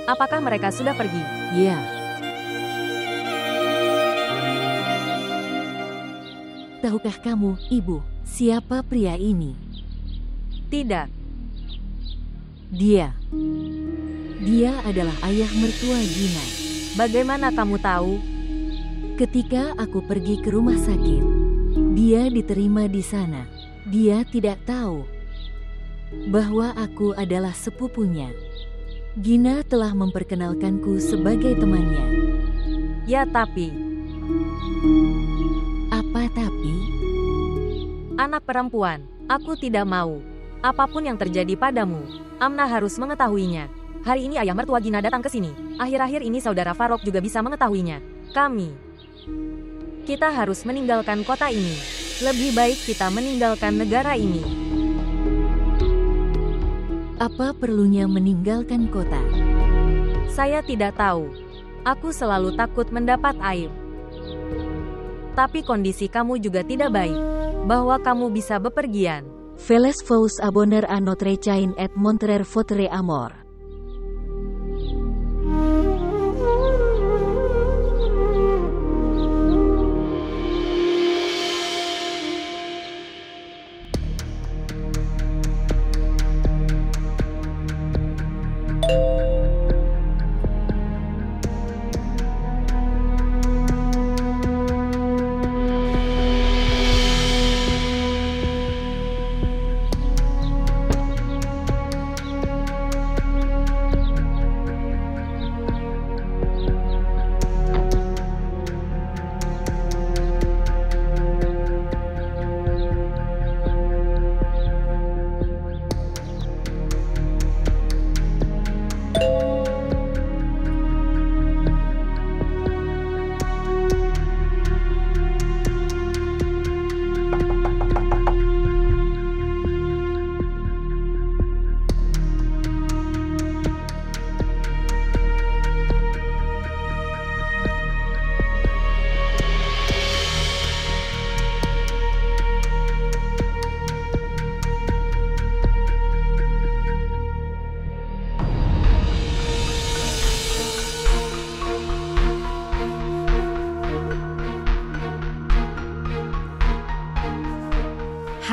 Apakah mereka sudah pergi? Ya. Tahukah kamu, Ibu, siapa pria ini? Tidak. Dia adalah ayah mertua Gina. Bagaimana kamu tahu? Ketika aku pergi ke rumah sakit, dia diterima di sana. Dia tidak tahu bahwa aku adalah sepupunya. Gina telah memperkenalkanku sebagai temannya. Ya, tapi... Apa tapi? Anak perempuan, aku tidak mau. Apapun yang terjadi padamu, Amna harus mengetahuinya. Hari ini ayah mertua Gina datang ke sini. Akhir-akhir ini saudara Farok juga bisa mengetahuinya. Kita harus meninggalkan kota ini. Lebih baik kita meninggalkan negara ini. Apa perlunya meninggalkan kota? Saya tidak tahu. Aku selalu takut mendapat aib. Tapi kondisi kamu juga tidak baik. Bahwa kamu bisa bepergian. Veles vous abonner à notre chaîne et montrer votre amour.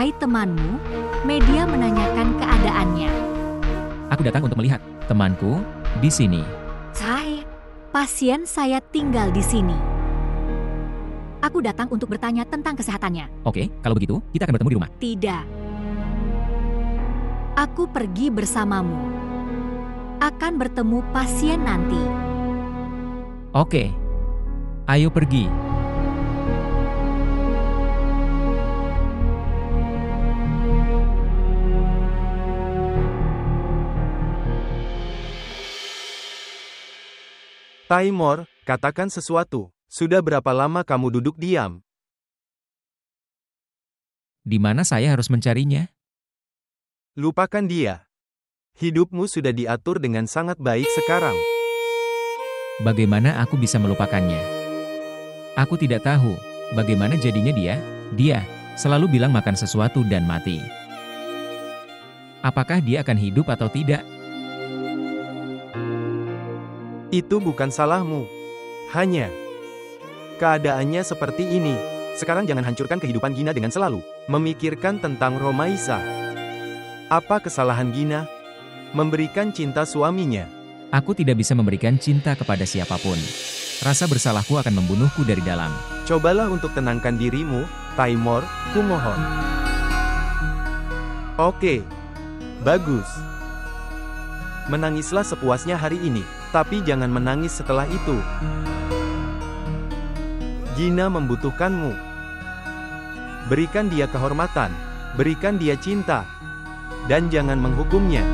Hai temanmu, media menanyakan keadaannya. Aku datang untuk melihat temanku di sini. Hai, pasien saya tinggal di sini. Aku datang untuk bertanya tentang kesehatannya. Oke, kalau begitu, kita akan bertemu di rumah. Tidak. Aku pergi bersamamu. Akan bertemu pasien nanti. Oke, ayo pergi. Taimor, katakan sesuatu. Sudah berapa lama kamu duduk diam? Di mana saya harus mencarinya? Lupakan dia. Hidupmu sudah diatur dengan sangat baik sekarang. Bagaimana aku bisa melupakannya? Aku tidak tahu bagaimana jadinya dia. Dia selalu bilang makan sesuatu dan mati. Apakah dia akan hidup atau tidak? Itu bukan salahmu. Hanya keadaannya seperti ini. Sekarang jangan hancurkan kehidupan Gina dengan selalu memikirkan tentang Romaisa. Apa kesalahan Gina? Memberikan cinta suaminya. Aku tidak bisa memberikan cinta kepada siapapun. Rasa bersalahku akan membunuhku dari dalam. Cobalah untuk tenangkan dirimu, Taimor, kumohon. Oke. Bagus. Menangislah sepuasnya hari ini. Tapi jangan menangis setelah itu. Gina membutuhkanmu. Berikan dia kehormatan, berikan dia cinta, dan jangan menghukumnya.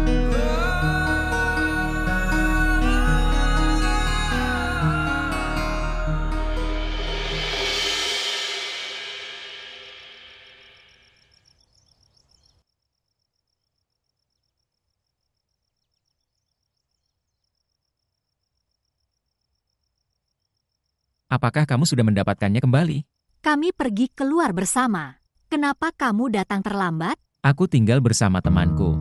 Apakah kamu sudah mendapatkannya kembali? Kami pergi keluar bersama. Kenapa kamu datang terlambat? Aku tinggal bersama temanku.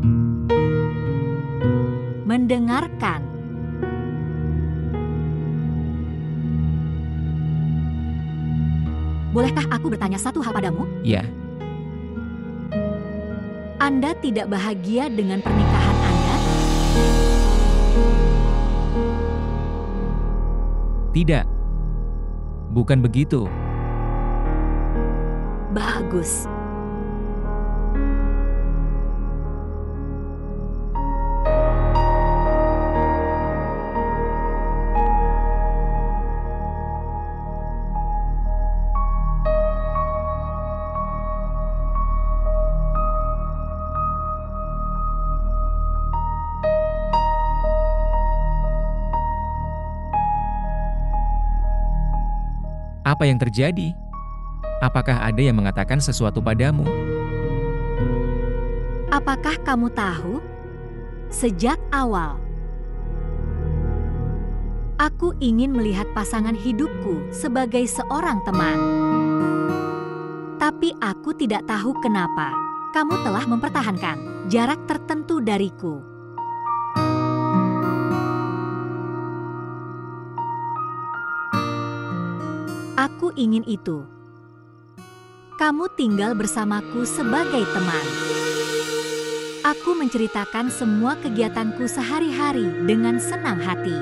Mendengarkan. Bolehkah aku bertanya satu hal padamu? Ya, Anda tidak bahagia dengan pernikahan Anda? tidak. Bukan begitu. Bagus. Apa yang terjadi? Apakah ada yang mengatakan sesuatu padamu? Apakah kamu tahu? Sejak awal, aku ingin melihat pasangan hidupku sebagai seorang teman. Tapi aku tidak tahu kenapa kamu telah mempertahankan jarak tertentu dariku. Aku ingin itu. Kamu tinggal bersamaku sebagai teman. Aku menceritakan semua kegiatanku sehari-hari dengan senang hati.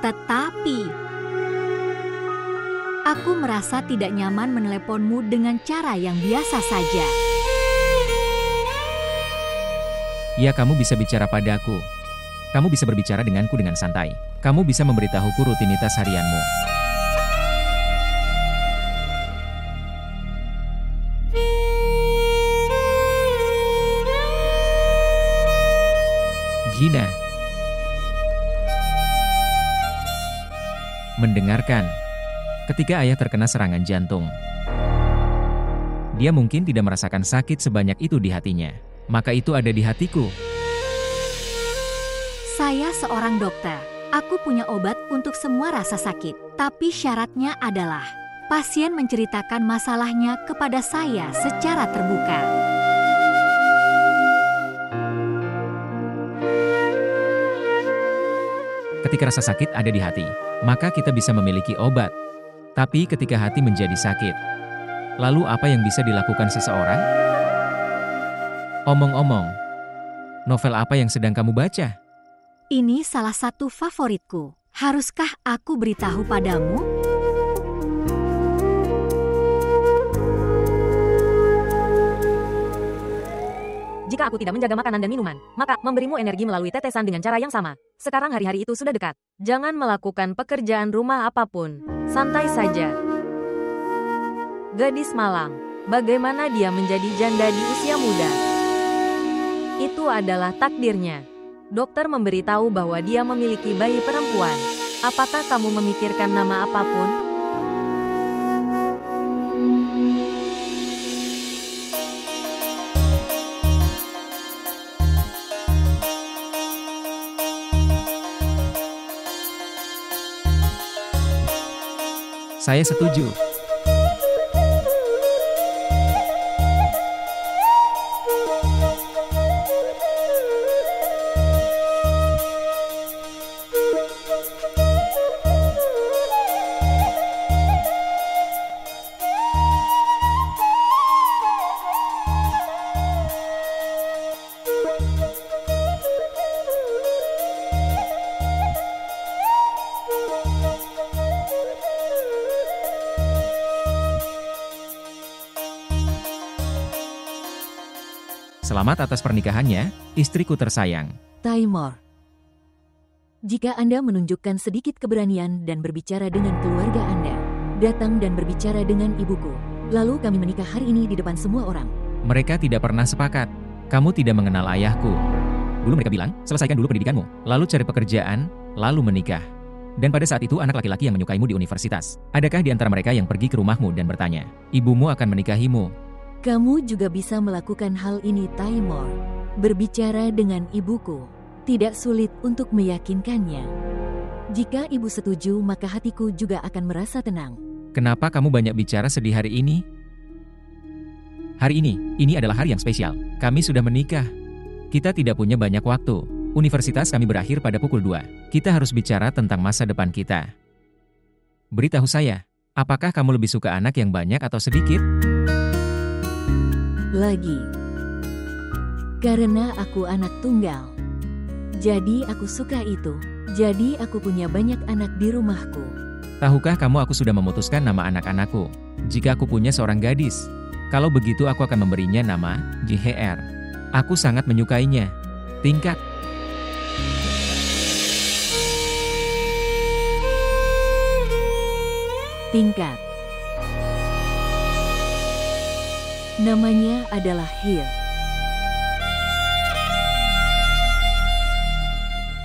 Tetapi, aku merasa tidak nyaman meneleponmu dengan cara yang biasa saja. Ya, kamu bisa bicara padaku. Kamu bisa berbicara denganku dengan santai. Kamu bisa memberitahuku rutinitas harianmu. Gina. Mendengarkan. Ketika ayah terkena serangan jantung, dia mungkin tidak merasakan sakit sebanyak itu di hatinya. Maka itu ada di hatiku. Saya seorang dokter. Aku punya obat untuk semua rasa sakit. Tapi syaratnya adalah pasien menceritakan masalahnya kepada saya secara terbuka. Ketika rasa sakit ada di hati, maka kita bisa memiliki obat. Tapi ketika hati menjadi sakit, lalu apa yang bisa dilakukan seseorang? Omong-omong, novel apa yang sedang kamu baca? Ini salah satu favoritku. Haruskah aku beritahu padamu? Jika aku tidak menjaga makanan dan minuman, maka memberimu energi melalui tetesan dengan cara yang sama. Sekarang hari-hari itu sudah dekat. Jangan melakukan pekerjaan rumah apapun. Santai saja. Gadis malang. Bagaimana dia menjadi janda di usia muda? Itu adalah takdirnya. Dokter memberitahu bahwa dia memiliki bayi perempuan. Apakah kamu memikirkan nama apapun? Saya setuju. Selamat atas pernikahannya, istriku tersayang. Taimur. Jika Anda menunjukkan sedikit keberanian dan berbicara dengan keluarga Anda, datang dan berbicara dengan ibuku. Lalu kami menikah hari ini di depan semua orang. Mereka tidak pernah sepakat. Kamu tidak mengenal ayahku. Dulu mereka bilang, selesaikan dulu pendidikanmu, lalu cari pekerjaan, lalu menikah. Dan pada saat itu anak laki-laki yang menyukaimu di universitas. Adakah di antara mereka yang pergi ke rumahmu dan bertanya, ibumu akan menikahimu? Kamu juga bisa melakukan hal ini, Taimur. Berbicara dengan ibuku. Tidak sulit untuk meyakinkannya. Jika ibu setuju, maka hatiku juga akan merasa tenang. Kenapa kamu banyak bicara sedih hari ini? Hari ini adalah hari yang spesial. Kami sudah menikah. Kita tidak punya banyak waktu. Universitas kami berakhir pada pukul 2. Kita harus bicara tentang masa depan kita. Beritahu saya, Apakah kamu lebih suka anak yang banyak atau sedikit? Lagi. Karena aku anak tunggal. Jadi aku suka itu. Jadi aku punya banyak anak di rumahku. Tahukah kamu aku sudah memutuskan nama anak-anakku? Jika aku punya seorang gadis. Kalau begitu aku akan memberinya nama JHR. Aku sangat menyukainya. Tingkat. Tingkat. Namanya adalah Hir.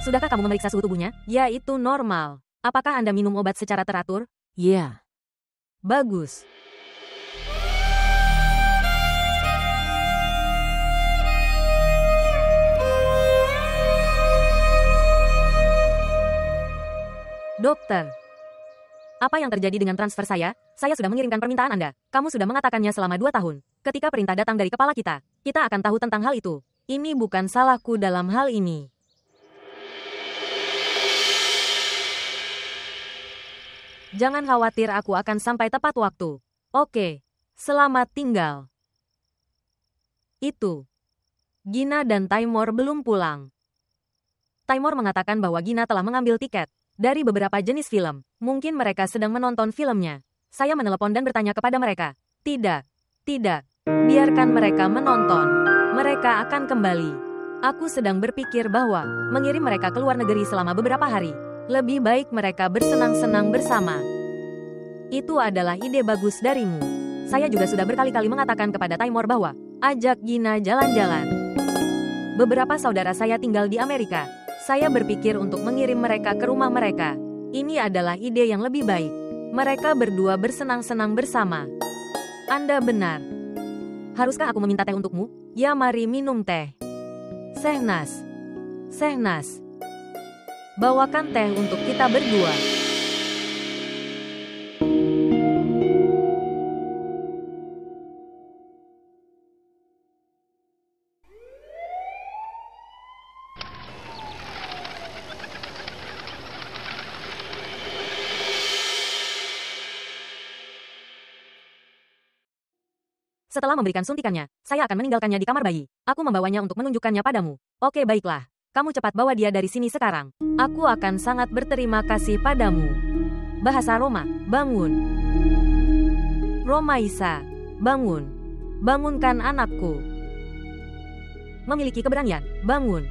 Sudahkah kamu memeriksa suhu tubuhnya? Ya, itu normal. Apakah Anda minum obat secara teratur? Ya. Bagus. Dokter, apa yang terjadi dengan transfer saya? Saya sudah mengirimkan permintaan Anda. Kamu sudah mengatakannya selama 2 tahun. Ketika perintah datang dari kepala kita akan tahu tentang hal itu. Ini bukan salahku dalam hal ini. Jangan khawatir, aku akan sampai tepat waktu. Oke, selamat tinggal. Itu. Gina dan Taimur belum pulang. Taimur mengatakan bahwa Gina telah mengambil tiket dari beberapa jenis film. Mungkin mereka sedang menonton filmnya. Saya menelepon dan bertanya kepada mereka. Tidak. Biarkan mereka menonton. Mereka akan kembali. Aku sedang berpikir bahwa mengirim mereka ke luar negeri selama beberapa hari. Lebih baik mereka bersenang-senang bersama. Itu adalah ide bagus darimu. Saya juga sudah berkali-kali mengatakan kepada Taimur bahwa ajak Gina jalan-jalan. Beberapa saudara saya tinggal di Amerika. Saya berpikir untuk mengirim mereka ke rumah mereka. Ini adalah ide yang lebih baik. Mereka berdua bersenang-senang bersama. Anda benar. Haruskah aku meminta teh untukmu? Ya, mari minum teh. Sehnas. Bawakan teh untuk kita berdua. Setelah memberikan suntikannya, saya akan meninggalkannya di kamar bayi. Aku membawanya untuk menunjukkannya padamu. Oke, baiklah. Kamu cepat bawa dia dari sini sekarang. Aku akan sangat berterima kasih padamu. Bahasa Roma, bangun. Romaisa, bangun. Bangunkan anakku. Memiliki keberanian, bangun.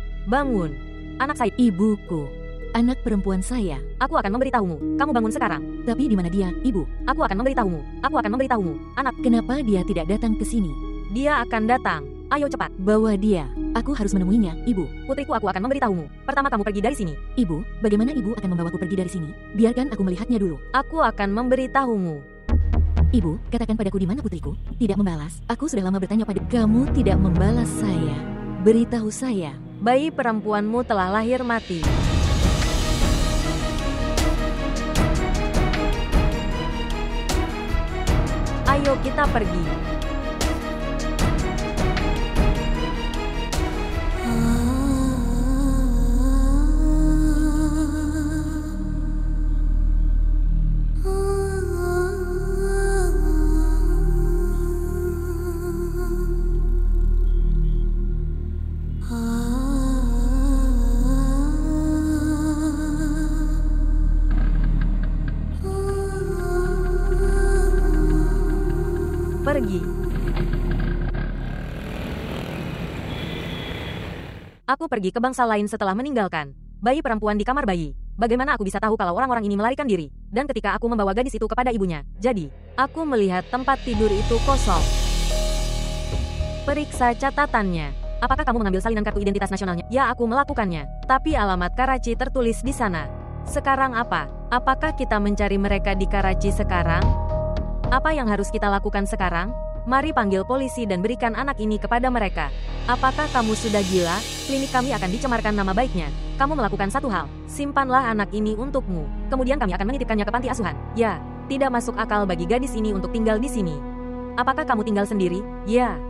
Anak saya, Ibuku. Anak perempuan saya. Aku akan memberitahumu. Kamu bangun sekarang. Tapi di mana dia, Ibu? Aku akan memberitahumu. Anak, Kenapa dia tidak datang ke sini? dia akan datang. Ayo cepat. Bawa dia. Aku harus menemuinya, Ibu. Putriku, aku akan memberitahumu. Pertama kamu pergi dari sini. Ibu, bagaimana Ibu akan membawaku pergi dari sini? Biarkan aku melihatnya dulu. Aku akan memberitahumu. Ibu, katakan padaku di mana putriku? Tidak membalas. Aku sudah lama bertanya pada kamu tidak membalas saya. Beritahu saya. Bayi perempuanmu telah lahir mati. Ayo kita pergi. Pergi. Aku pergi ke bangsa lain setelah meninggalkan bayi perempuan di kamar bayi. Bagaimana aku bisa tahu kalau orang-orang ini melarikan diri? Dan ketika aku membawa gadis itu kepada ibunya, jadi aku melihat tempat tidur itu kosong. Periksa catatannya. Apakah kamu mengambil salinan kartu identitas nasionalnya? Ya, aku melakukannya. Tapi alamat Karachi tertulis di sana. Sekarang apa? Apakah kita mencari mereka di Karachi sekarang? Apa yang harus kita lakukan sekarang? Mari panggil polisi dan berikan anak ini kepada mereka. Apakah kamu sudah gila? Klinik kami akan dicemarkan nama baiknya. Kamu melakukan satu hal. Simpanlah anak ini untukmu. Kemudian kami akan menitipkannya ke panti asuhan. Ya, tidak masuk akal bagi gadis ini untuk tinggal di sini. Apakah kamu tinggal sendiri? Ya.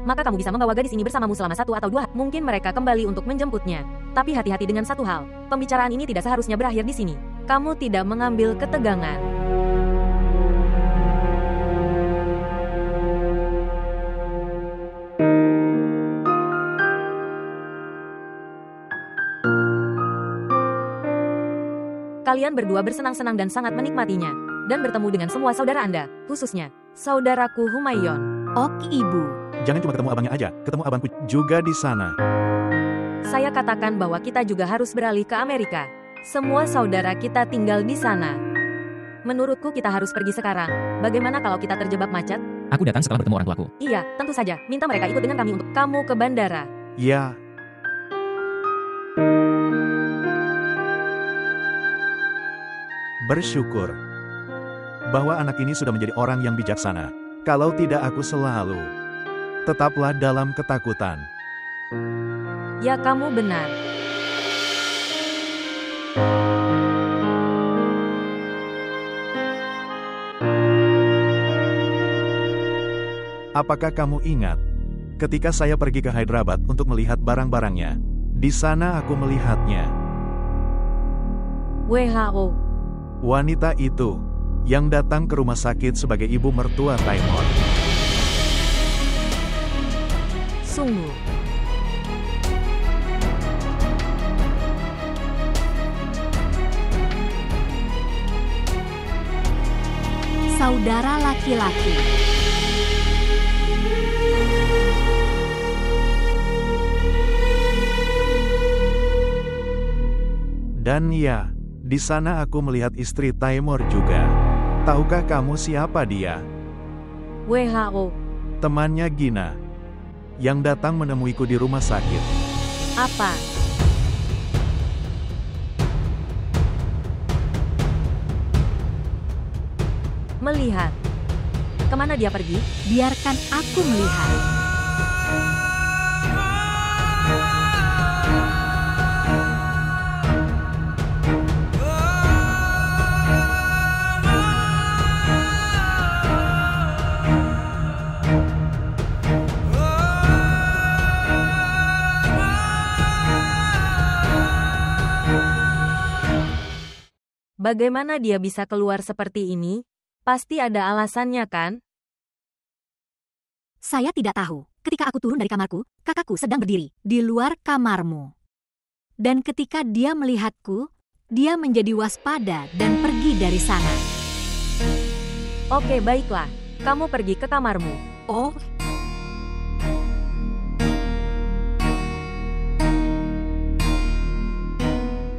Maka kamu bisa membawa gadis ini bersamamu selama 1 atau 2 hari. Mungkin mereka kembali untuk menjemputnya. Tapi hati-hati dengan satu hal. Pembicaraan ini tidak seharusnya berakhir di sini. Kamu tidak mengambil ketegangan. Kalian berdua bersenang-senang dan sangat menikmatinya. Dan bertemu dengan semua saudara Anda, khususnya saudaraku Humayun. Oke, Ibu. Jangan cuma ketemu abangnya aja, ketemu abangku juga di sana. Saya katakan bahwa kita juga harus beralih ke Amerika. Semua saudara kita tinggal di sana. Menurutku kita harus pergi sekarang. Bagaimana kalau kita terjebak macet? Aku datang setelah bertemu orang tuaku. Iya, tentu saja. Minta mereka ikut dengan kami untuk kamu ke bandara. Ya. Bersyukur bahwa anak ini sudah menjadi orang yang bijaksana. Kalau tidak aku selalu tetaplah dalam ketakutan. Ya, kamu benar. Apakah kamu ingat ketika saya pergi ke Hyderabad untuk melihat barang-barangnya? Di sana aku melihatnya. WHO. Wanita itu yang datang ke rumah sakit sebagai ibu mertua Taimur. Sungguh. Saudara laki-laki. Dan ya, di sana aku melihat istri Taimur juga. Tahukah kamu siapa dia? WHO. Temannya Gina, yang datang menemuiku di rumah sakit. Apa? Melihat. Kemana dia pergi? Biarkan aku melihat. Bagaimana dia bisa keluar seperti ini? Pasti ada alasannya, kan? Saya tidak tahu. Ketika aku turun dari kamarku, kakakku sedang berdiri di luar kamarmu. Dan ketika dia melihatku, dia menjadi waspada dan pergi dari sana. Oke, baiklah. Kamu pergi ke kamarmu. Oh,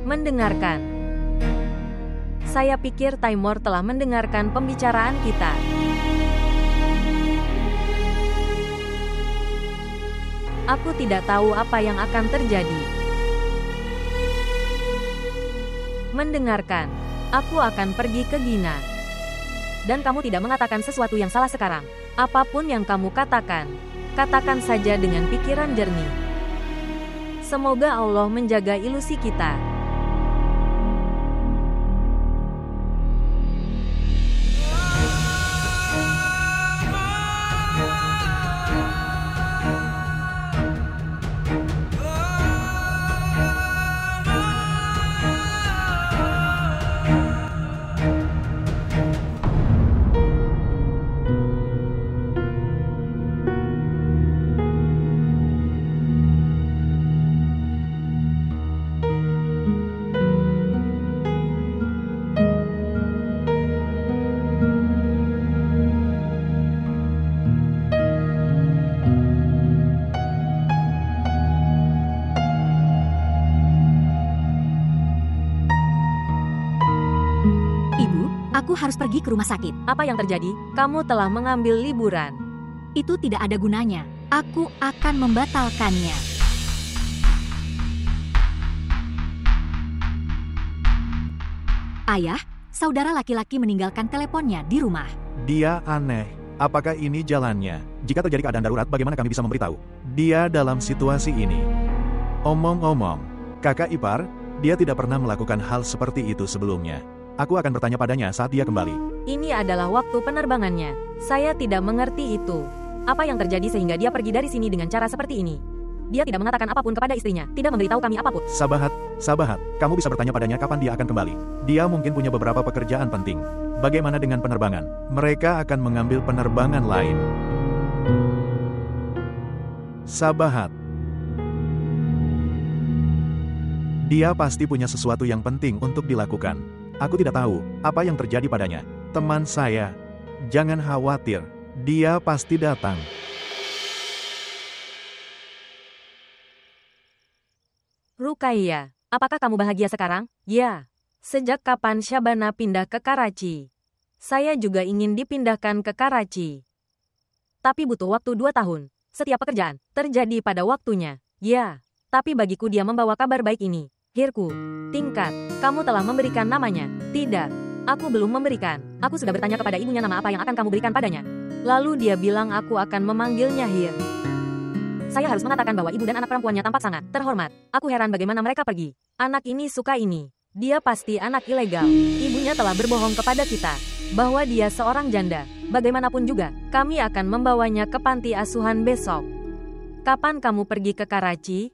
Mendengarkan. Saya pikir Taimur telah mendengarkan pembicaraan kita. Aku tidak tahu apa yang akan terjadi. Mendengarkan. Aku akan pergi ke Gina. Dan kamu tidak mengatakan sesuatu yang salah sekarang. Apapun yang kamu katakan, katakan saja dengan pikiran jernih. Semoga Allah menjaga ilusi kita. aku harus pergi ke rumah sakit. Apa yang terjadi? Kamu telah mengambil liburan. Itu tidak ada gunanya. Aku akan membatalkannya. Ayah, saudara laki-laki meninggalkan teleponnya di rumah. Dia aneh. Apakah ini jalannya? Jika terjadi keadaan darurat, bagaimana kami bisa memberitahu? Dia dalam situasi ini. Omong-omong, kakak ipar, dia tidak pernah melakukan hal seperti itu sebelumnya. Aku akan bertanya padanya saat dia kembali. Ini adalah waktu penerbangannya. Saya tidak mengerti itu. Apa yang terjadi sehingga dia pergi dari sini dengan cara seperti ini? Dia tidak mengatakan apapun kepada istrinya, tidak memberitahu kami apapun. Sabahat, kamu bisa bertanya padanya kapan dia akan kembali. Dia mungkin punya beberapa pekerjaan penting. Bagaimana dengan penerbangan? Mereka akan mengambil penerbangan lain. Sabahat. Dia pasti punya sesuatu yang penting untuk dilakukan. Aku tidak tahu apa yang terjadi padanya. Teman saya, jangan khawatir. Dia pasti datang. Rukaiya, apakah kamu bahagia sekarang? Ya. Sejak kapan Shabana pindah ke Karachi? Saya juga ingin dipindahkan ke Karachi. Tapi butuh waktu 2 tahun. Setiap pekerjaan terjadi pada waktunya. Ya. Tapi bagiku dia membawa kabar baik ini. Hirku, tingkat, kamu telah memberikan namanya. Tidak, aku belum memberikan. Aku sudah bertanya kepada ibunya nama apa yang akan kamu berikan padanya. Lalu dia bilang aku akan memanggilnya Hir. Saya harus mengatakan bahwa ibu dan anak perempuannya tampak sangat terhormat. Aku heran bagaimana mereka pergi. Anak ini suka ini. Dia pasti anak ilegal. Ibunya telah berbohong kepada kita bahwa dia seorang janda. Bagaimanapun juga, kami akan membawanya ke panti asuhan besok. Kapan kamu pergi ke Karachi?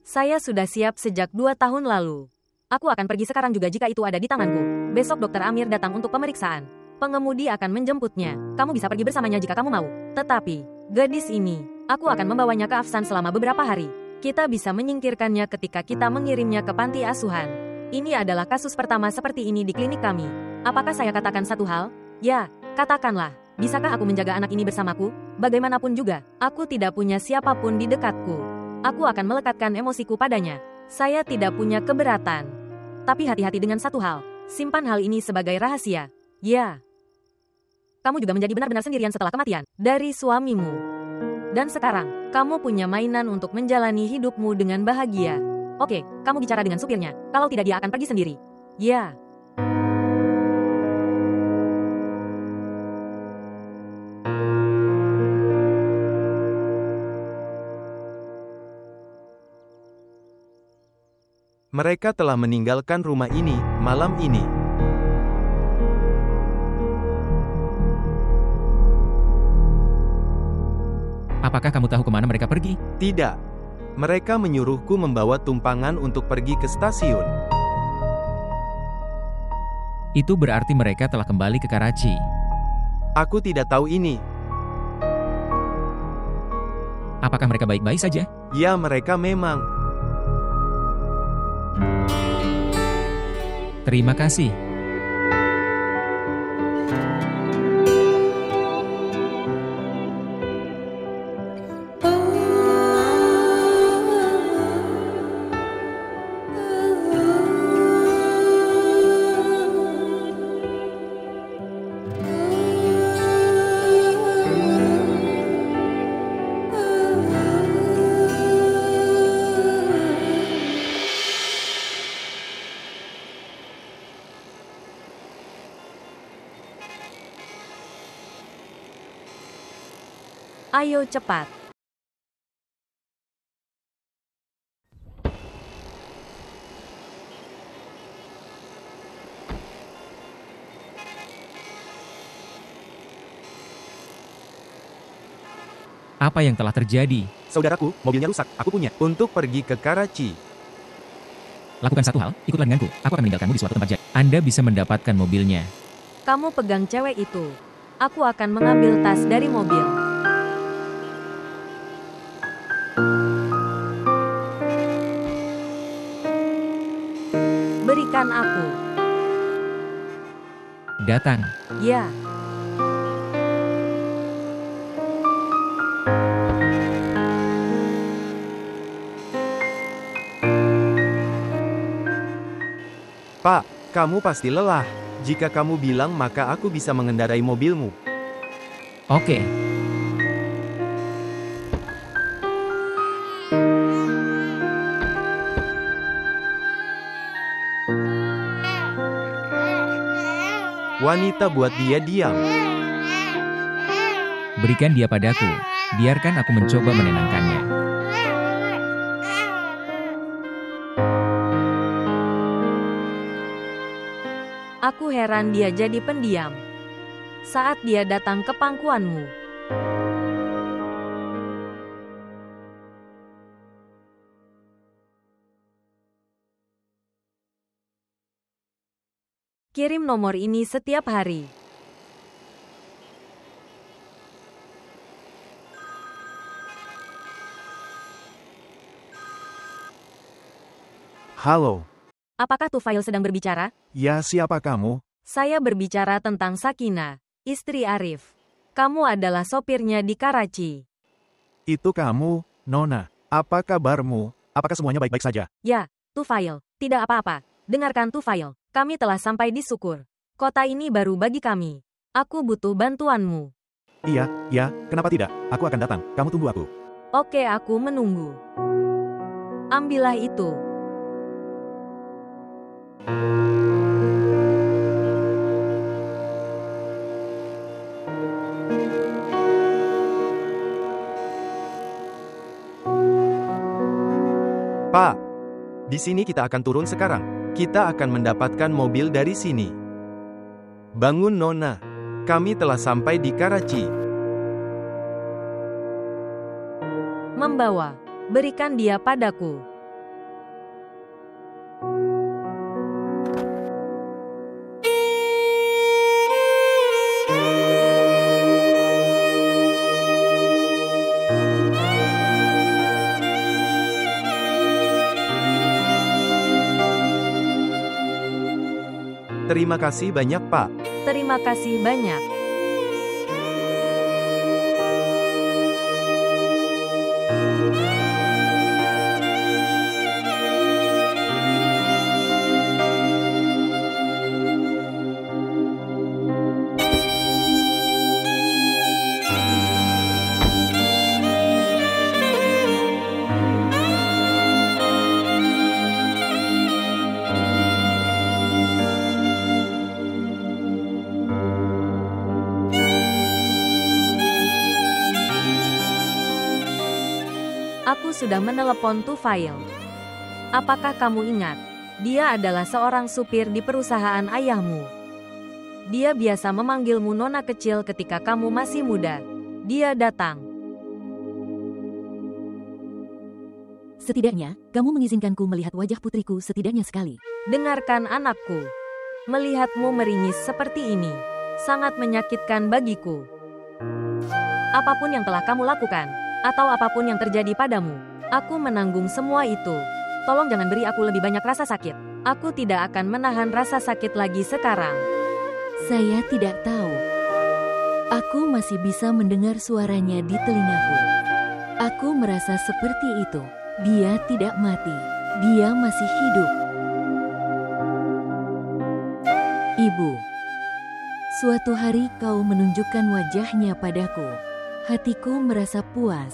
Saya sudah siap sejak 2 tahun lalu. Aku akan pergi sekarang juga jika itu ada di tanganku. Besok Dr. Amir datang untuk pemeriksaan. Pengemudi akan menjemputnya. Kamu bisa pergi bersamanya jika kamu mau. Tetapi, gadis ini, aku akan membawanya ke Afsan selama beberapa hari. Kita bisa menyingkirkannya ketika kita mengirimnya ke panti asuhan. Ini adalah kasus pertama seperti ini di klinik kami. Apakah saya katakan satu hal? Ya, katakanlah. Bisakah aku menjaga anak ini bersamaku? Bagaimanapun juga, aku tidak punya siapapun di dekatku. Aku akan melekatkan emosiku padanya. Saya tidak punya keberatan. Tapi hati-hati dengan satu hal. Simpan hal ini sebagai rahasia. Ya. Kamu juga menjadi benar-benar sendirian setelah kematian dari suamimu. Dan sekarang, kamu punya mainan untuk menjalani hidupmu dengan bahagia. Oke, kamu bicara dengan supirnya. Kalau tidak dia akan pergi sendiri. Ya. Mereka telah meninggalkan rumah ini malam ini. Apakah kamu tahu kemana mereka pergi? Tidak. Mereka menyuruhku membawa tumpangan untuk pergi ke stasiun. Itu berarti mereka telah kembali ke Karachi. Aku tidak tahu ini. Apakah mereka baik-baik saja? Ya, mereka memang. Terima kasih. Ayo cepat. Apa yang telah terjadi? Saudaraku, mobilnya rusak. Aku punya. Untuk pergi ke Karachi. Lakukan satu hal, ikutlah denganku. Aku akan meninggalkanmu di suatu tempat jauh. Anda bisa mendapatkan mobilnya. Kamu pegang cewek itu. Aku akan mengambil tas dari mobil. Berikan aku. Datang. Ya. Pak, kamu pasti lelah. Jika kamu bilang maka aku bisa mengendarai mobilmu. Oke. Wanita buat dia diam. Berikan dia padaku. Biarkan aku mencoba menenangkannya. Aku heran dia jadi pendiam. Saat dia datang ke pangkuanmu. Kirim nomor ini setiap hari. Halo. Apakah Tufail sedang berbicara? Ya, siapa kamu? Saya berbicara tentang Sakina, istri Arif. Kamu adalah sopirnya di Karachi. Itu kamu, Nona. Apa kabarmu? Apakah semuanya baik-baik saja? Ya, Tufail, tidak apa-apa. Dengarkan Tufail, kami telah sampai di Sukur. Kota ini baru bagi kami. Aku butuh bantuanmu. Iya, ya, kenapa tidak? Aku akan datang, kamu tunggu aku. Oke, aku menunggu. Ambillah itu. Pak, di sini kita akan turun sekarang. Kita akan mendapatkan mobil dari sini. Bangun Nona, kami telah sampai di Karachi. Membawa, berikan dia padaku. Terima kasih banyak, Pak. Terima kasih banyak. Aku sudah menelepon Tufail. Apakah kamu ingat? Dia adalah seorang supir di perusahaan ayahmu. Dia biasa memanggilmu Nona kecil ketika kamu masih muda. Dia datang. Setidaknya, kamu mengizinkanku melihat wajah putriku setidaknya sekali. Dengarkan anakku. Melihatmu meringis seperti ini sangat menyakitkan bagiku. Apapun yang telah kamu lakukan, atau apapun yang terjadi padamu, aku menanggung semua itu. Tolong jangan beri aku lebih banyak rasa sakit. Aku tidak akan menahan rasa sakit lagi sekarang. Saya tidak tahu. Aku masih bisa mendengar suaranya di telingaku. Aku merasa seperti itu. Dia tidak mati. Dia masih hidup. Ibu, suatu hari kau menunjukkan wajahnya padaku. Hatiku merasa puas.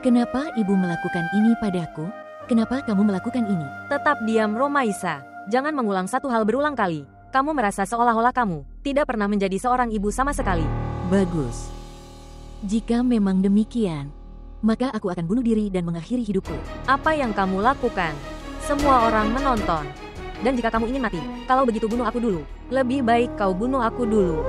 Kenapa ibu melakukan ini padaku? Kenapa kamu melakukan ini? Tetap diam, Romaisa. Jangan mengulang satu hal berulang kali. Kamu merasa seolah-olah kamu tidak pernah menjadi seorang ibu sama sekali. Bagus. Jika memang demikian, maka aku akan bunuh diri dan mengakhiri hidupku. Apa yang kamu lakukan? Semua orang menonton. Dan jika kamu ingin mati, kalau begitu bunuh aku dulu. Lebih baik kau bunuh aku dulu.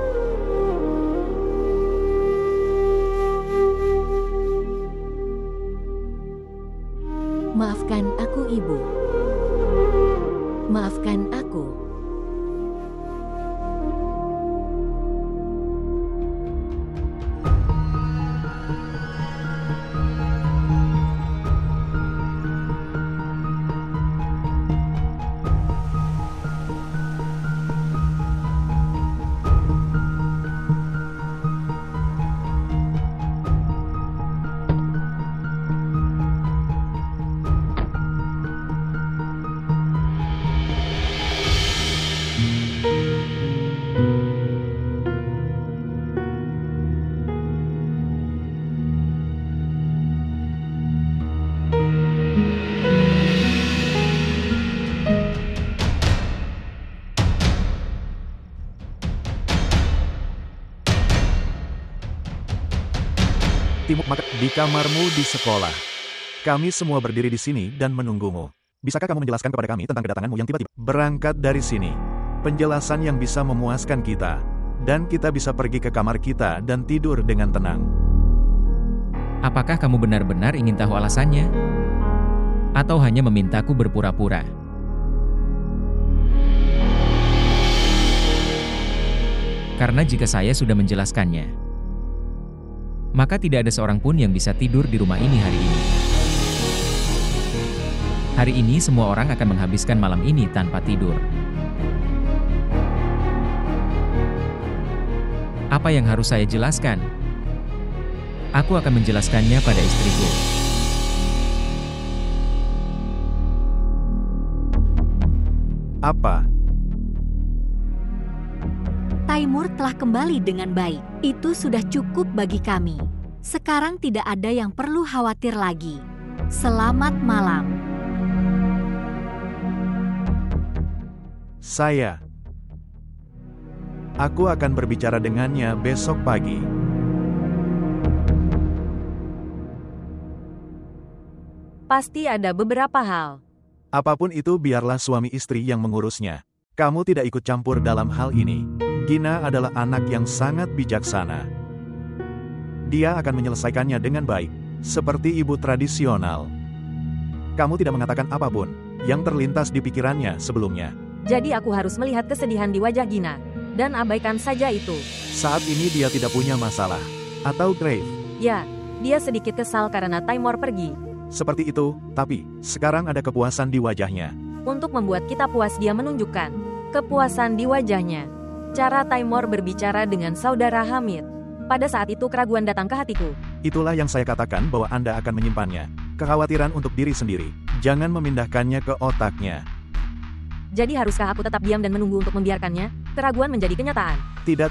Maafkan aku, Ibu. Maafkan aku. Timuk maka di kamarmu di sekolah. Kami semua berdiri di sini dan menunggumu. Bisakah kamu menjelaskan kepada kami tentang kedatanganmu yang tiba-tiba? Berangkat dari sini. Penjelasan yang bisa memuaskan kita. Dan kita bisa pergi ke kamar kita dan tidur dengan tenang. Apakah kamu benar-benar ingin tahu alasannya? Atau hanya memintaku berpura-pura? Karena jika saya sudah menjelaskannya, maka tidak ada seorang pun yang bisa tidur di rumah ini hari ini. Hari ini semua orang akan menghabiskan malam ini tanpa tidur. Apa yang harus saya jelaskan? Aku akan menjelaskannya pada istriku. Apa? Taimur telah kembali dengan baik. Itu sudah cukup bagi kami. Sekarang tidak ada yang perlu khawatir lagi. Selamat malam. Aku akan berbicara dengannya besok pagi. Pasti ada beberapa hal. Apapun itu biarlah suami istri yang mengurusnya. Kamu tidak ikut campur dalam hal ini. Gina adalah anak yang sangat bijaksana. Dia akan menyelesaikannya dengan baik, seperti ibu tradisional. Kamu tidak mengatakan apapun yang terlintas di pikirannya sebelumnya. Jadi aku harus melihat kesedihan di wajah Gina, dan abaikan saja itu. Saat ini dia tidak punya masalah. Atau grave. Ya, dia sedikit kesal karena Taimur pergi. Seperti itu, tapi sekarang ada kepuasan di wajahnya. Untuk membuat kita puas dia menunjukkan kepuasan di wajahnya. Cara Taimur berbicara dengan saudara Hamid. Pada saat itu keraguan datang ke hatiku. Itulah yang saya katakan bahwa Anda akan menyimpannya. Kekhawatiran untuk diri sendiri. Jangan memindahkannya ke otaknya. Jadi haruskah aku tetap diam dan menunggu untuk membiarkannya? Keraguan menjadi kenyataan. Tidak.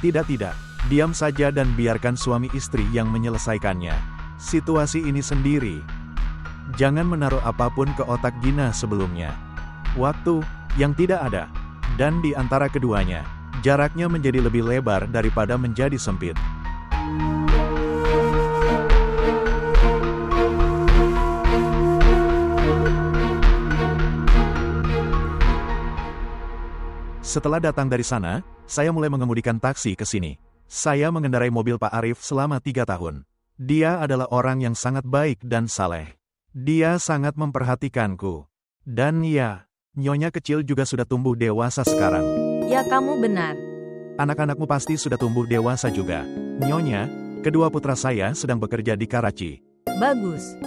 Diam saja dan biarkan suami istri yang menyelesaikannya. Situasi ini sendiri. Jangan menaruh apapun ke otak Gina sebelumnya. Waktu yang tidak ada. Dan di antara keduanya, jaraknya menjadi lebih lebar daripada menjadi sempit. Setelah datang dari sana, saya mulai mengemudikan taksi ke sini. Saya mengendarai mobil Pak Arif selama 3 tahun. Dia adalah orang yang sangat baik dan saleh. Dia sangat memperhatikanku. Dan ya, nyonya kecil juga sudah tumbuh dewasa sekarang. Ya, kamu benar. Anak-anakmu pasti sudah tumbuh dewasa juga. Nyonya, kedua putra saya sedang bekerja di Karachi. Bagus.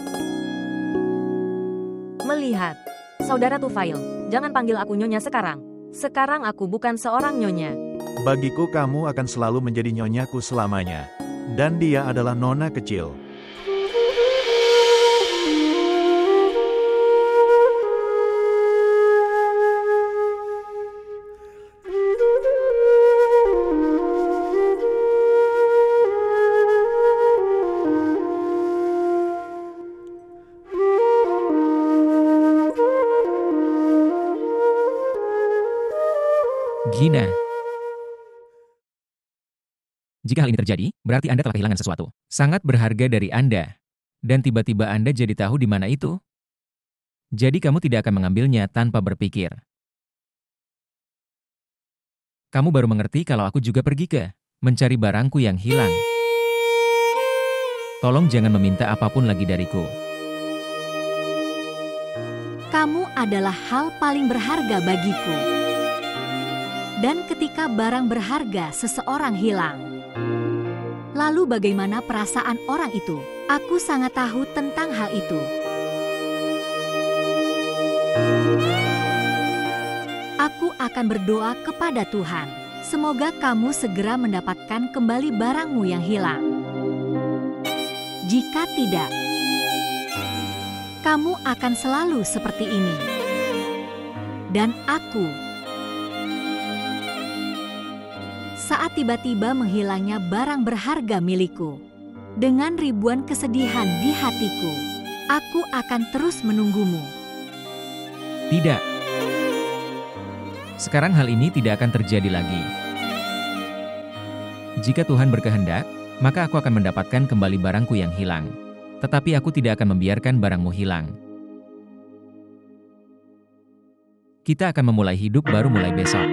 Melihat. Saudara Tufail, jangan panggil aku nyonya sekarang. Sekarang aku bukan seorang nyonya. Bagiku kamu akan selalu menjadi nyonyaku selamanya. Dan dia adalah nona kecil. Gina. Jika hal ini terjadi, berarti Anda telah kehilangan sesuatu sangat berharga dari Anda. Dan tiba-tiba Anda jadi tahu di mana itu. Jadi kamu tidak akan mengambilnya tanpa berpikir. Kamu baru mengerti kalau aku juga pergi ke mencari barangku yang hilang. Tolong jangan meminta apapun lagi dariku. Kamu adalah hal paling berharga bagiku. Dan ketika barang berharga seseorang hilang, lalu bagaimana perasaan orang itu? Aku sangat tahu tentang hal itu. Aku akan berdoa kepada Tuhan. Semoga kamu segera mendapatkan kembali barangmu yang hilang. Jika tidak, kamu akan selalu seperti ini. Dan aku, saat tiba-tiba menghilangnya barang berharga milikku, dengan ribuan kesedihan di hatiku, aku akan terus menunggumu. Tidak. Sekarang hal ini tidak akan terjadi lagi. Jika Tuhan berkehendak, maka aku akan mendapatkan kembali barangku yang hilang. Tetapi aku tidak akan membiarkan barangmu hilang. Kita akan memulai hidup baru mulai besok.